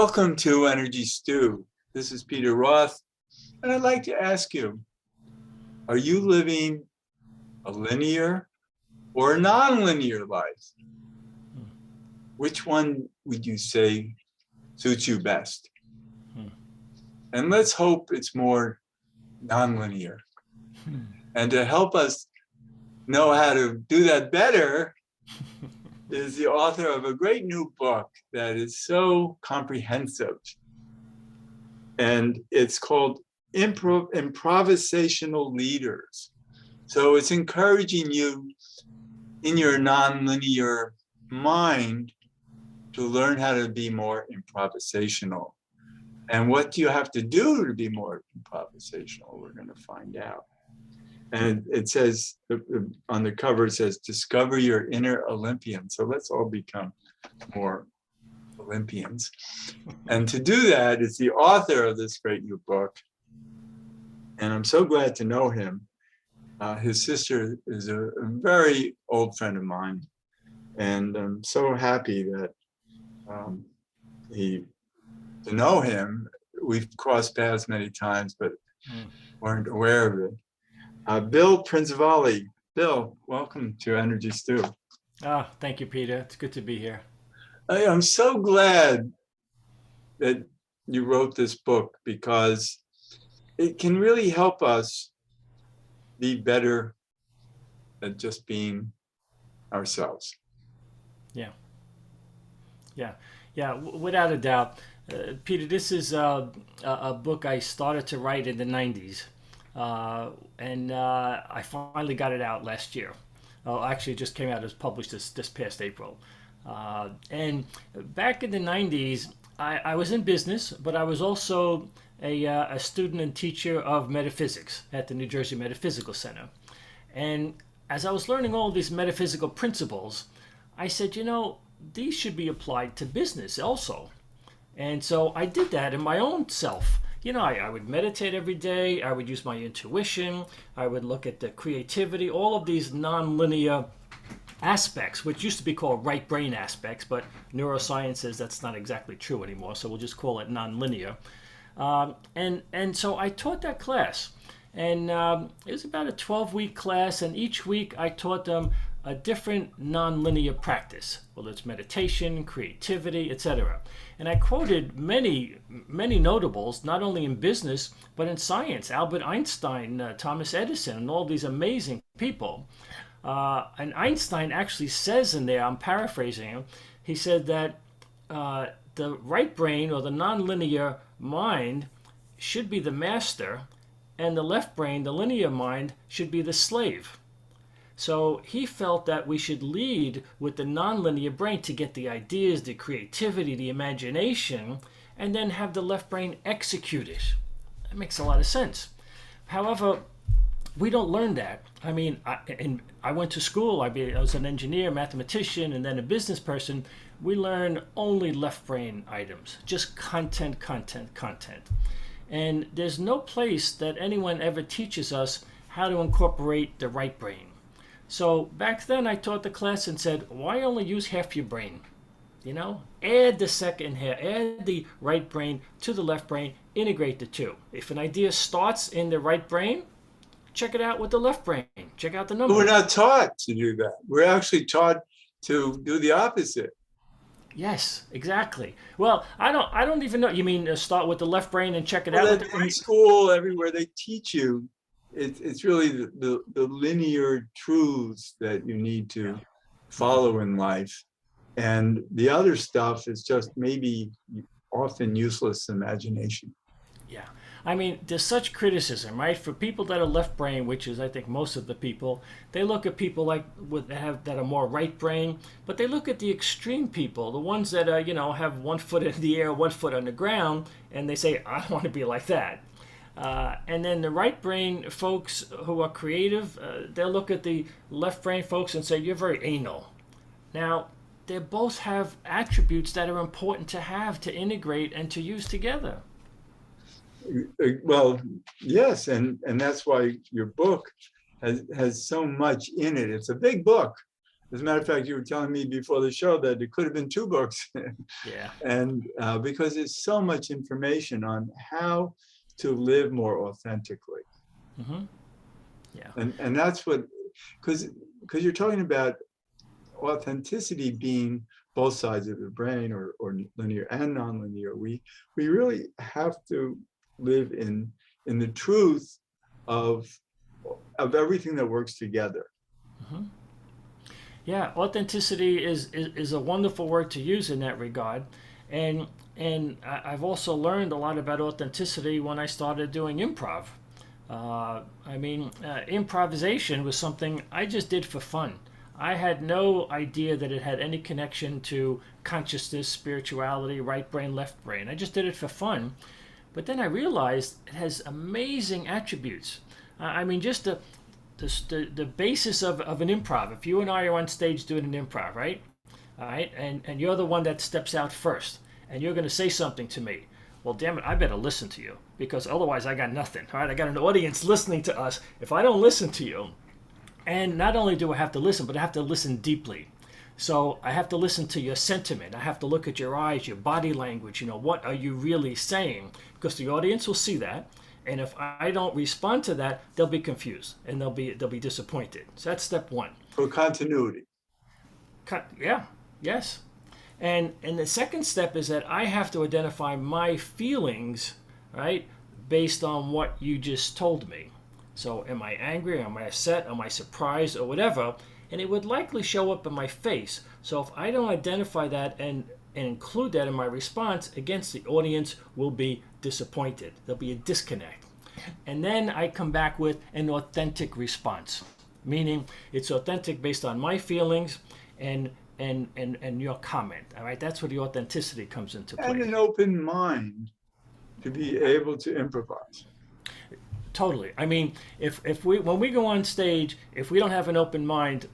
Welcome to Energy Stew. This is Peter Roth, and I'd like to ask you, are you living a linear or a nonlinear life? Which one would you say suits you best? And let's hope it's more nonlinear. And to help us know how to do that better is the author of a great new book that is so comprehensive. And it's called Improvisational Leaders. So it's encouraging you in your nonlinear mind to learn how to be more improvisational. And what do you have to do to be more improvisational? We're going to find out. And it says on the cover, it says, discover your inner Olympian. So let's all become more Olympians. And to do that is the author of this great new book. And I'm so glad to know him. His sister is a very old friend of mine. And I'm so happy that to know him. We've crossed paths many times, but weren't aware of it. Bill Prinzivalli. Bill, welcome to Energy Stew. Thank you, Peter. It's good to be here. I'm so glad that you wrote this book because it can really help us be better at just being ourselves. Yeah, without a doubt. Peter, this is a book I started to write in the 90s. And I finally got it out last year. Actually, it just came out. It was published this past April. And back in the 90s, I was in business, but I was also a student and teacher of metaphysics at the New Jersey Metaphysical Center. And as I was learning all these metaphysical principles, I said, these should be applied to business also. And so I did that in my own self. I would meditate every day. I would use my intuition. I would look at the creativity, all of these nonlinear aspects, which used to be called right brain aspects, but neuroscience says that's not exactly true anymore. So we'll just call it nonlinear. And so I taught that class. And it was about a 12-week class. And each week I taught them a different nonlinear practice, whether it's meditation, creativity, etc. And I quoted many notables, not only in business, but in science. Albert Einstein, Thomas Edison, and all these amazing people. And Einstein actually says in there, I'm paraphrasing him, he said that the right brain or the nonlinear mind should be the master, and the left brain, the linear mind, should be the slave. So he felt that we should lead with the nonlinear brain to get the ideas, the creativity, the imagination, and then have the left brain execute it. That makes a lot of sense. However, we don't learn that. I mean, I went to school. I was an engineer, mathematician, and then a business person. We learn only left brain items, just content. And there's no place that anyone ever teaches us how to incorporate the right brain. So back then I taught the class and said, why only use half your brain? Add the second half, add the right brain to the left brain, integrate the two. If an idea starts in the right brain, check it out with the left brain. Check out the numbers. We're not taught to do that. We're actually taught to do the opposite. Yes, exactly. Well, I don't even know. You mean start with the left brain and check it out with the right? In school, everywhere they teach you, it's really the linear truths that you need to follow in life. And the other stuff is just maybe often useless imagination. Yeah. I mean, there's such criticism, right? For people that are left brain, which is, I think, most of the people, they look at people that are more right brain, but they look at the extreme people, the ones that have 1 foot in the air, 1 foot on the ground, and they say, I want to be like that. And then the right brain folks who are creative, they'll look at the left brain folks and say, you're very anal. Now, they both have attributes that are important to have, to integrate, and to use together. Well, yes, and that's why your book has so much in it. It's a big book, As a matter of fact, you were telling me before the show that it could have been two books. Yeah. And because there's so much information on how to live more authentically. Hmm. Yeah. And that's what, because you're talking about authenticity being both sides of the brain, or linear and nonlinear. We really have to live in the truth of everything that works together. Hmm. Yeah, authenticity is a wonderful word to use in that regard, and I've also learned a lot about authenticity when I started doing improv. Improvisation was something I just did for fun. I had no idea that it had any connection to consciousness, spirituality, right brain, left brain. I just did it for fun. But then I realized it has amazing attributes. Just the basis of an improv. If you and I are on stage doing an improv, right? All right, and you're the one that steps out first, and you're going to say something to me. Well, damn it, I better listen to you because otherwise I got nothing. All right, I got an audience listening to us. If I don't listen to you, and not only do I have to listen, but I have to listen deeply. So I have to listen to your sentiment. I have to look at your eyes, your body language. What are you really saying? Because the audience will see that, and if I don't respond to that, they'll be confused and they'll be disappointed. So that's step one. For continuity. Yeah, yes. And the second step is that I have to identify my feelings, right, based on what you just told me. So am I angry? Am I upset? Am I surprised or whatever? And it would likely show up in my face. So if I don't identify that and include that in my response, against the audience will be disappointed. There'll be a disconnect. And then I come back with an authentic response, meaning it's authentic based on my feelings and your comment. All right, that's where the authenticity comes into play. And an open mind to be able to improvise. Totally. I mean, if we when we go on stage, if we don't have an open mind,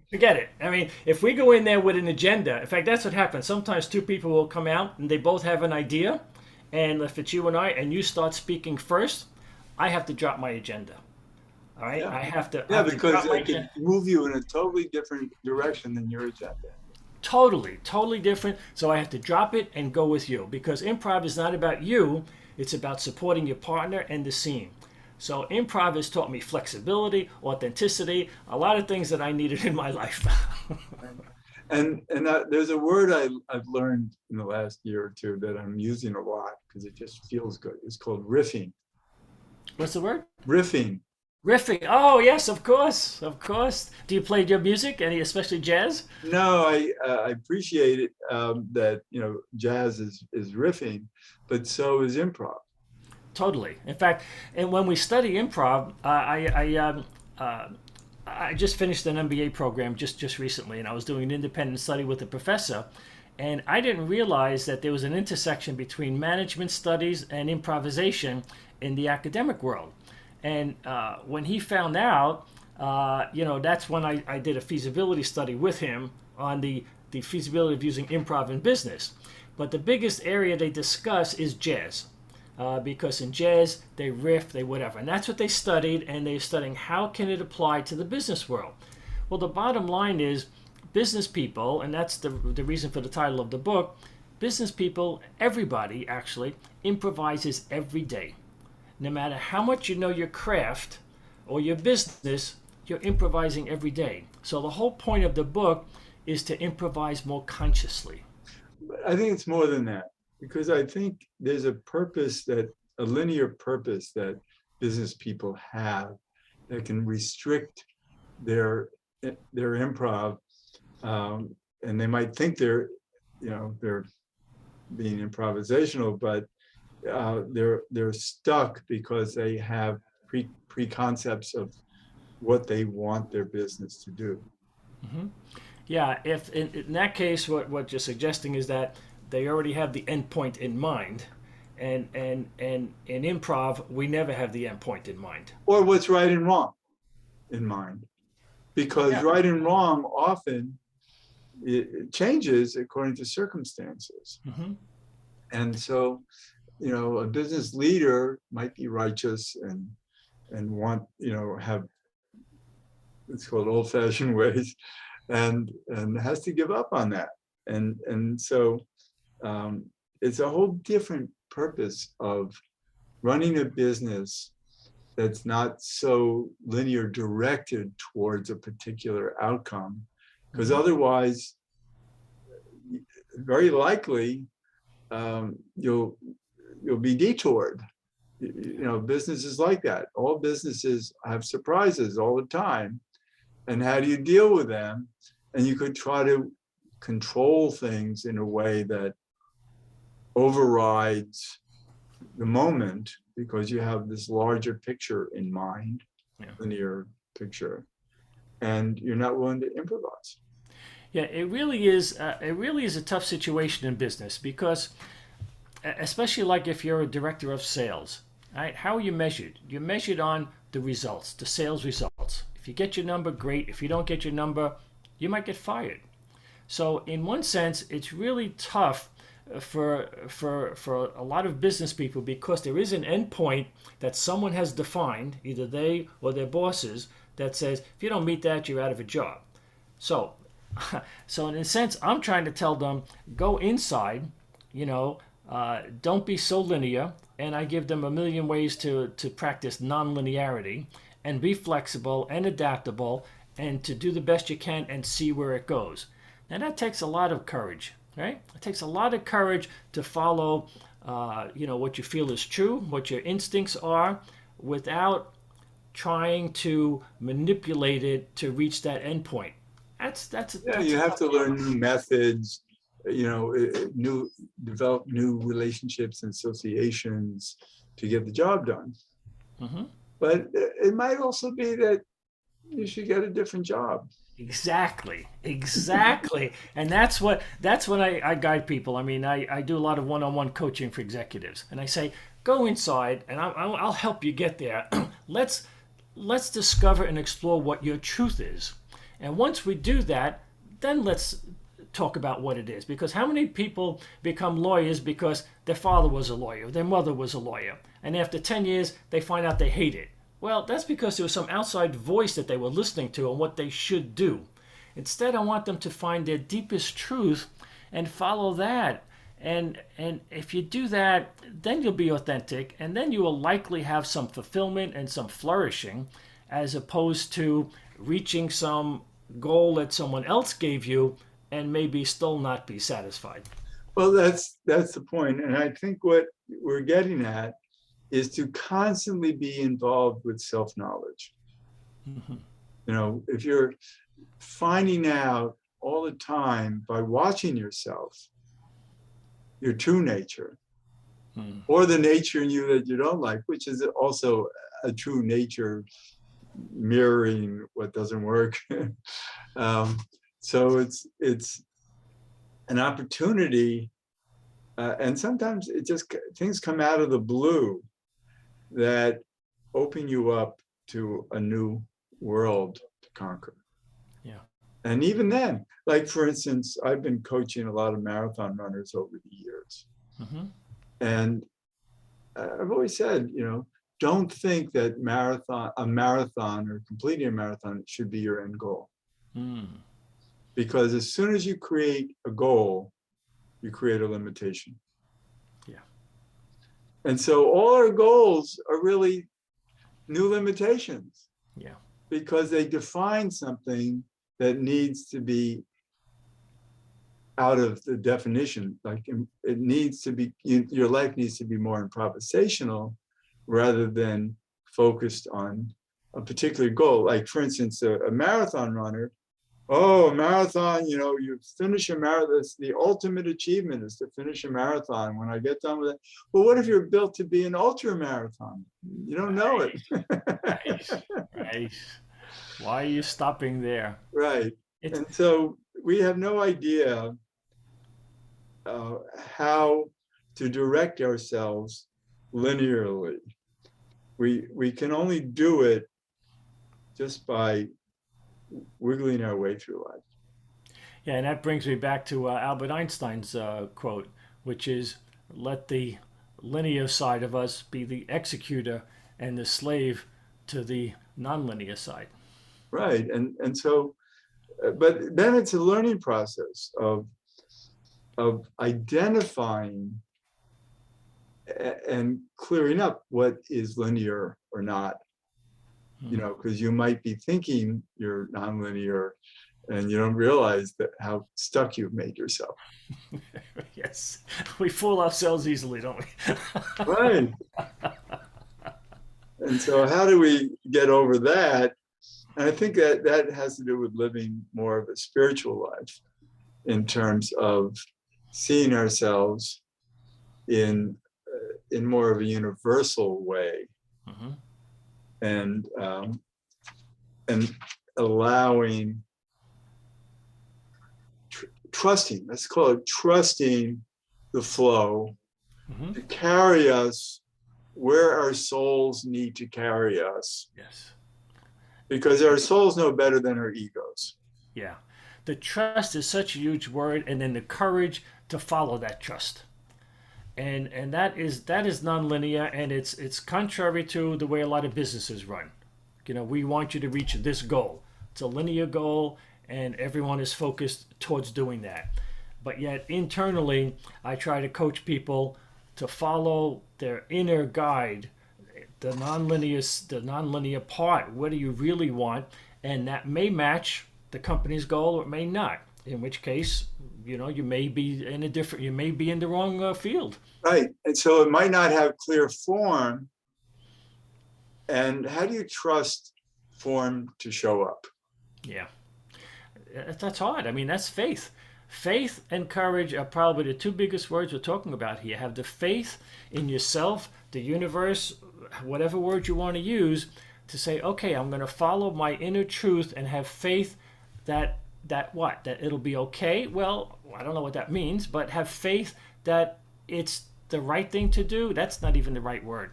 forget it. I mean, if we go in there with an agenda, in fact, that's what happens. Sometimes two people will come out and they both have an idea, and if it's you and I, and you start speaking first, I have to drop my agenda. All right, Yeah. I have to. Yeah, I have to because drop my it can agenda. move you in a totally different direction than your agenda. Totally different. So I have to drop it and go with you because improv is not about you. It's about supporting your partner and the scene. So improv has taught me flexibility, authenticity, a lot of things that I needed in my life. And there's a word I've learned in the last year or two that I'm using a lot because it just feels good. It's called riffing. What's the word? Riffing. Riffing. Oh yes, of course, of course. Do you play your music, any especially jazz? No, I appreciate it, that jazz is riffing, but so is improv. Totally. In fact, and when we study improv, I just finished an MBA program just recently, and I was doing an independent study with a professor, and I didn't realize that there was an intersection between management studies and improvisation in the academic world. And when he found out, that's when I did a feasibility study with him on the feasibility of using improv in business. But the biggest area they discuss is jazz. Because in jazz, they riff, they whatever. And that's what they studied, and they're studying how can it apply to the business world. Well, the bottom line is business people, and that's the reason for the title of the book, business people, everybody actually, improvises every day. No matter how much you know your craft or your business, you're improvising every day. So the whole point of the book is to improvise more consciously. But I think it's more than that, because I think there's a linear purpose that business people have that can restrict their improv, and they might think they're being improvisational, but they're stuck because they have preconcepts of what they want their business to do. Mm-hmm. Yeah, if in that case, what you're suggesting is that they already have the end point in mind, and in improv, we never have the end point in mind. Or what's right and wrong in mind, because Yeah. right and wrong often it changes according to circumstances. Mm-hmm. And so, a business leader might be righteous and want, have it's called old-fashioned ways, and has to give up on that. And so it's a whole different purpose of running a business that's not so linear directed towards a particular outcome, because otherwise, very likely, you'll be detoured. Business is like that. All businesses have surprises all the time, and how do you deal with them? And you could try to control things in a way that overrides the moment, because you have this larger picture in mind, linear picture, and you're not willing to improvise. Yeah, it really is. It really is a tough situation in business because, especially like if you're a director of sales, right? How are you measured? You're measured on the results, the sales results. If you get your number, great. If you don't get your number, you might get fired. So in one sense, it's really tough for a lot of business people because there is an endpoint that someone has defined, either they or their bosses, that says if you don't meet that, you're out of a job. So, so in a sense, I'm trying to tell them go inside, don't be so linear, and I give them a million ways to practice non-linearity and be flexible and adaptable and to do the best you can and see where it goes. And that takes a lot of courage, right? It takes a lot of courage to follow, what you feel is true, what your instincts are, without trying to manipulate it to reach that endpoint. That's You have to learn new methods, develop new relationships and associations to get the job done. Mm-hmm. But it might also be that you should get a different job. Exactly. And that's what I guide people. I mean, I do a lot of one-on-one coaching for executives, and I say, go inside, and I'll help you get there. let's discover and explore what your truth is, and once we do that, then let's talk about what it is. Because how many people become lawyers because their father was a lawyer, their mother was a lawyer, and after 10 years they find out they hate it? Well, that's because there was some outside voice that they were listening to on what they should do. Instead, I want them to find their deepest truth and follow that. And if you do that, then you'll be authentic, and then you will likely have some fulfillment and some flourishing, as opposed to reaching some goal that someone else gave you and maybe still not be satisfied. Well, that's the point. And I think what we're getting at is to constantly be involved with self-knowledge. Mm-hmm. If you're finding out all the time by watching yourself, your true nature, or the nature in you that you don't like, which is also a true nature mirroring what doesn't work. So it's an opportunity, and sometimes things come out of the blue that open you up to a new world to conquer. Yeah. And even then, like for instance, I've been coaching a lot of marathon runners over the years. Mm-hmm. And I've always said, don't think that a marathon or completing a marathon should be your end goal. Because as soon as you create a goal, you create a limitation. Yeah. And so all our goals are really new limitations. Yeah. Because they define something that needs to be out of the definition. Like it needs to be, your life needs to be more improvisational rather than focused on a particular goal. Like for instance, a marathon runner, a marathon, you finish a marathon, the ultimate achievement is to finish a marathon. When I get done with it, well, what if you're built to be an ultra marathon? You don't know it. Right. Why are you stopping there? Right. And so we have no idea how to direct ourselves linearly. We can only do it just by wiggling our way through life. Yeah, and that brings me back to Albert Einstein's quote, which is, let the linear side of us be the executor and the slave to the nonlinear side. right. And so, but then it's a learning process of identifying and clearing up what is linear or not, because you might be thinking you're nonlinear and you don't realize that how stuck you've made yourself. Yes, we fool ourselves easily, don't we? Right. And so how do we get over that? And I think that that has to do with living more of a spiritual life in terms of seeing ourselves in more of a universal way, Mm-hmm. and allowing trusting, let's call it trusting the flow Mm-hmm. to carry us where our souls need to carry us, Yes. because our souls know better than our egos. Yeah. The trust is such a huge word, and then the courage to follow that trust. And that is nonlinear, and it's contrary to the way a lot of businesses run. We want you to reach this goal. It's a linear goal, and everyone is focused towards doing that. But yet internally, I try to coach people to follow their inner guide, the nonlinear part. What do you really want? And that may match the company's goal, or it may not. In which case, you may be you may be in the wrong field. Right. And so it might not have clear form. And how do you trust form to show up? Yeah, that's hard. I mean, that's faith. Faith and courage are probably the two biggest words we're talking about here. Have the faith in yourself, the universe, whatever word you want to use, to say, okay, I'm going to follow my inner truth and have faith that that it'll be okay. Well, I don't know what that means, but have faith that it's the right thing to do. That's not even the right word.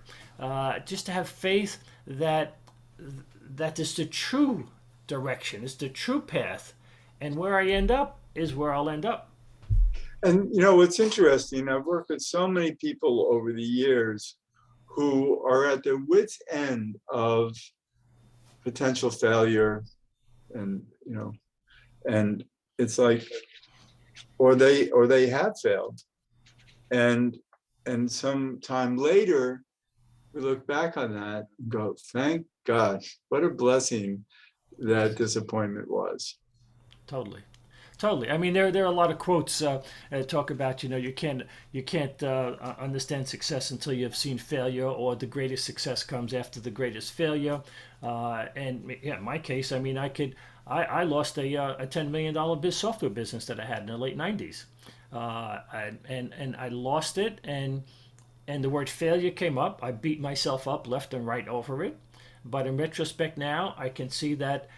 Just to have faith that that is the true direction, it's the true path, and where I end up is where I'll end up. And what's interesting, I've worked with so many people over the years who are at their wits' end of potential failure, and and it's like, or they have failed, and some time later we look back on that and go, thank God, what a blessing that disappointment was. Totally. Totally. I mean, there are a lot of quotes that talk about you can't understand success until you've seen failure, or the greatest success comes after the greatest failure. And yeah, in my case, I mean, I lost a $10 million software business that I had in the late '90s, and I lost it, and the word failure came up. I beat myself up left and right over it, but in retrospect now, I can see that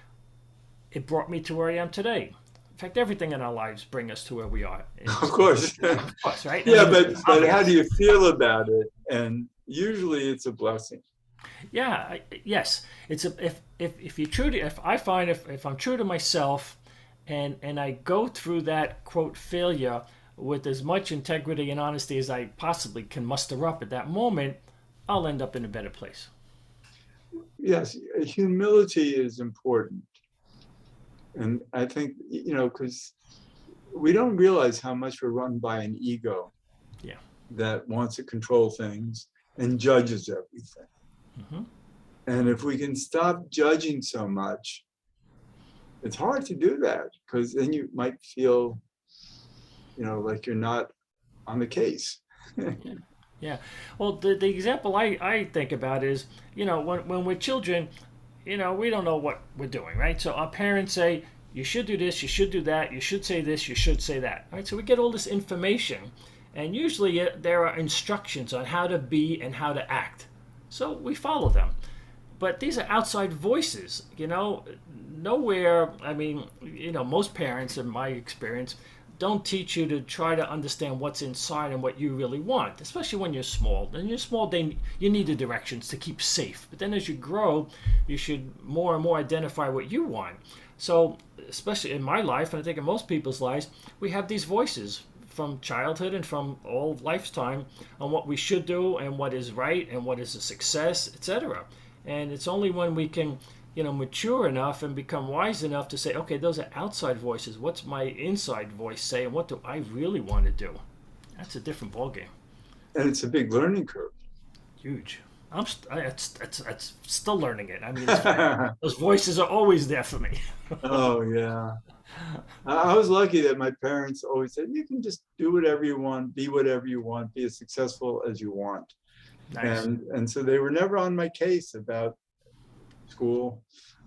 it brought me to where I am today. In fact, everything in our lives bring us to where we are. Of course. Of course, right? Yeah, I mean, but how do you feel about it? And usually it's a blessing. yeah, yes. It's if you true to if I find if I'm true to myself, and I go through that quote failure with as much integrity and honesty as I possibly can muster up at that moment, I'll end up in a better place. Yes, humility is important. And I think, because we don't realize how much we're run by an ego Yeah. that wants to control things and judges everything. Hmm. And if we can stop judging so much, it's hard to do that, because then you might feel, like you're not on the case. Yeah. Well, the example I think about is, when we're children, we don't know what we're doing, right? So our parents say, you should do this, you should do that, you should say this, you should say that, right? So we get all this information, and usually there are instructions on how to be and how to act. So we follow them. But these are outside voices, nowhere. I mean, most parents, in my experience, don't teach you to try to understand what's inside and what you really want, especially when you're small. When you're small, you need the directions to keep safe. But then as you grow, you should more and more identify what you want. So, especially in my life, and I think in most people's lives, we have these voices from childhood and from all lifetime on what we should do and what is right and what is a success, etc. And it's only when we can mature enough and become wise enough to say, okay, those are outside voices. What's my inside voice say, and what do I really want to do? That's a different ballgame. And it's a big learning curve. Huge. It's still learning it. I mean, those voices are always there for me. Oh, yeah. I was lucky that my parents always said, you can just do whatever you want, be whatever you want, be as successful as you want. Nice. And so they were never on my case about school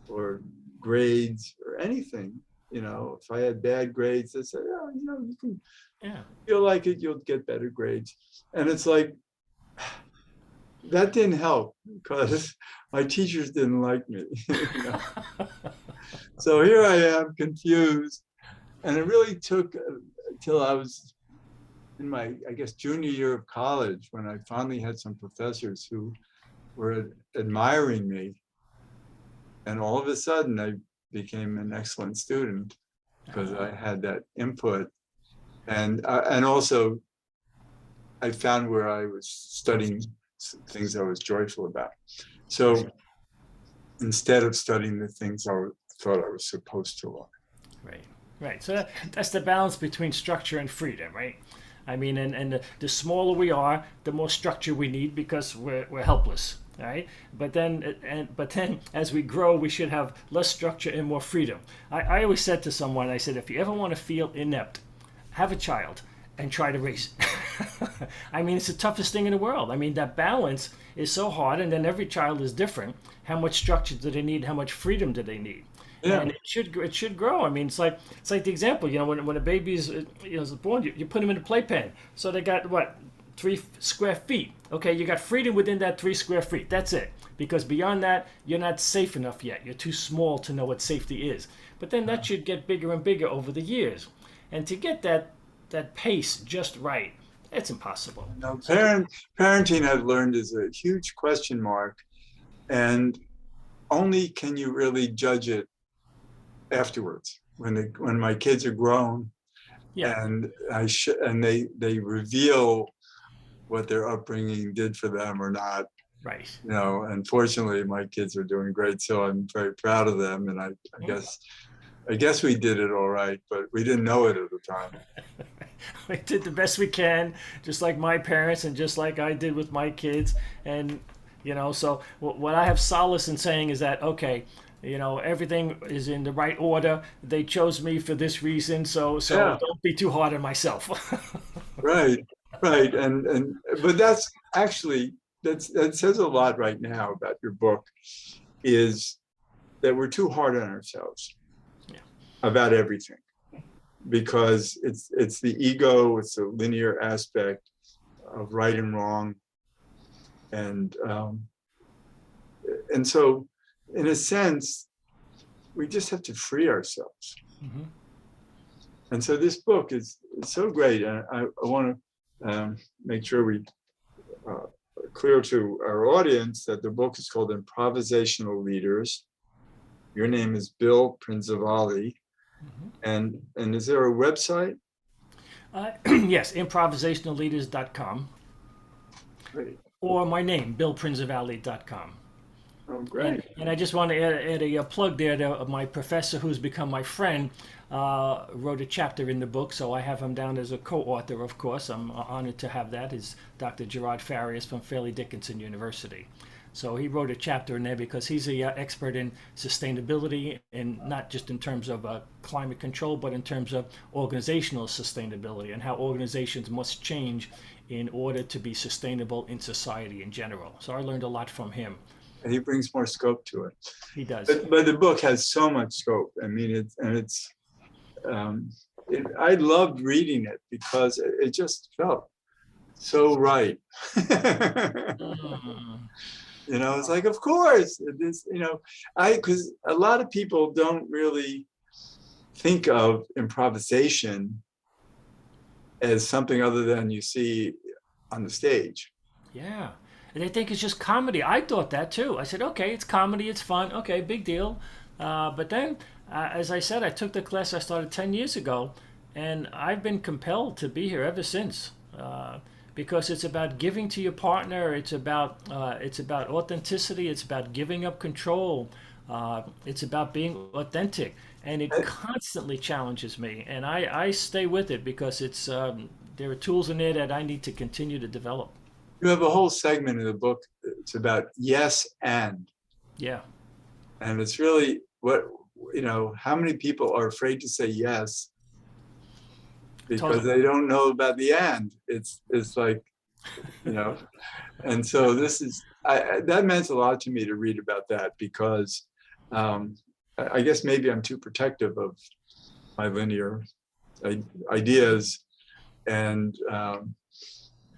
or grades or anything. If I had bad grades, they said, oh, you can Yeah. feel like it, you'll get better grades. And it's like, that didn't help because my teachers didn't like me. So here I am confused. And it really took till I was in my, I guess, junior year of college when I finally had some professors who were admiring me. And all of a sudden I became an excellent student because I had that input. And also I found where I was studying things I was joyful about. So instead of studying the things I thought I was supposed to learn. Right. So that's the balance between structure and freedom, right? I mean, and the smaller we are, the more structure we need because we're helpless, right? But then as we grow, we should have less structure and more freedom. I always said to someone, I said, if you ever want to feel inept, have a child and try to raise it. I mean, it's the toughest thing in the world. I mean, that balance is so hard, and then every child is different. How much structure do they need? How much freedom do they need? Yeah. And it should grow. I mean, it's like the example. When a baby is born, you put them in a playpen. So they got what, 3 square feet. Okay, you got freedom within that 3 square feet. That's it. Because beyond that, you're not safe enough yet. You're too small to know what safety is. But then that should get bigger and bigger over the years. And to get that pace just right, it's impossible. No, parenting, I've learned, is a huge question mark, and only can you really judge it afterwards when my kids are grown. Yeah. And they reveal what their upbringing did for them or not. Right. Unfortunately, my kids are doing great, so I'm very proud of them, and I guess we did it all right, but we didn't know it at the time. We did the best we can, just like my parents and just like I did with my kids. And, so what I have solace in saying is that, okay, everything is in the right order. They chose me for this reason, so Yeah. don't be too hard on myself. Right. But that's actually, that says a lot right now about your book, is that we're too hard on ourselves. Yeah. About everything, because it's the ego, it's the linear aspect of right and wrong, and so in a sense we just have to free ourselves. Mm-hmm. And so this book is so great, and I want to make sure we clear to our audience that the book is called Improvisational Leaders. Your name is Bill Prinzivalli. Mm-hmm. And is there a website? Yes, improvisationalleaders.com. Great. Or my name, billprinzivalli.com. Oh, great. And I just want to add a plug there to my professor, who's become my friend, wrote a chapter in the book, so I have him down as a co-author, of course. I'm honored to have that. Is Dr. Gerard Farias from Fairleigh Dickinson University. So he wrote a chapter in there because he's an expert in sustainability, and not just in terms of climate control, but in terms of organizational sustainability and how organizations must change in order to be sustainable in society in general. So I learned a lot from him. And he brings more scope to it. He does. But the book has so much scope. I mean, I loved reading it because it just felt so right. It's like, of course, because a lot of people don't really think of improvisation as something other than you see on the stage. Yeah. And they think it's just comedy. I thought that too. I said, okay, it's comedy, it's fun, okay, big deal. But then, as I said, I took the class I started 10 years ago, and I've been compelled to be here ever since. Because it's about giving to your partner, it's about authenticity, it's about giving up control, It's about being authentic, and it constantly challenges me. And I stay with it because there are tools in there that I need to continue to develop. You have a whole segment in the book. It's about yes Yeah, and it's really what, how many people are afraid to say yes because totally. they don't know about the and. It's like, and so that meant a lot to me to read about that because I guess maybe I'm too protective of my linear ideas, and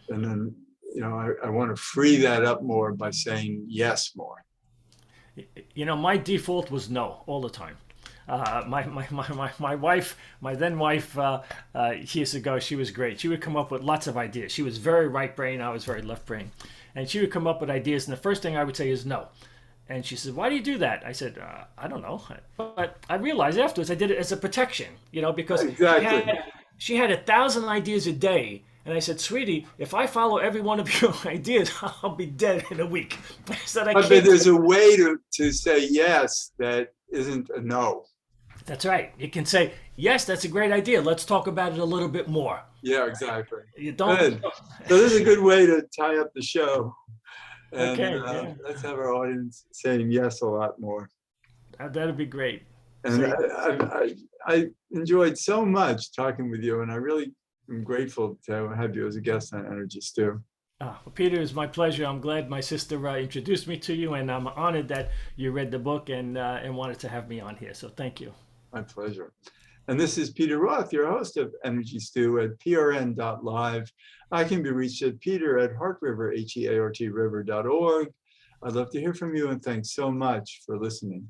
then I want to free that up more by saying yes more. My default was no all the time. My wife, my then wife, years ago, she was great. She would come up with lots of ideas. She was very right brain. I was very left brain. And she would come up with ideas. And the first thing I would say is no. And she said, "Why do you do that?" I said, "I don't know." But I realized afterwards I did it as a protection, because Exactly. she had 1,000 ideas a day. And I said, "Sweetie, if I follow every one of your ideas, I'll be dead in a week." I said, "I But can't." there's a way to say yes that isn't a no. That's right. You can say, "Yes, that's a great idea. Let's talk about it a little bit more." Yeah, exactly. You don't. Good. So this is a good way to tie up the show. And Okay, yeah, let's have our audience saying yes a lot more. that'd be great. And So, I enjoyed so much talking with you, and I really am grateful to have you as a guest on Energy Stew. well, Peter, it's my pleasure. I'm glad my sister introduced me to you, and I'm honored that you read the book and wanted to have me on here. So, thank you. My pleasure. And this is Peter Roth, your host of Energy Stew at prn.live. I can be reached at peter@heartriver, HEART river.org. I'd love to hear from you, and thanks so much for listening.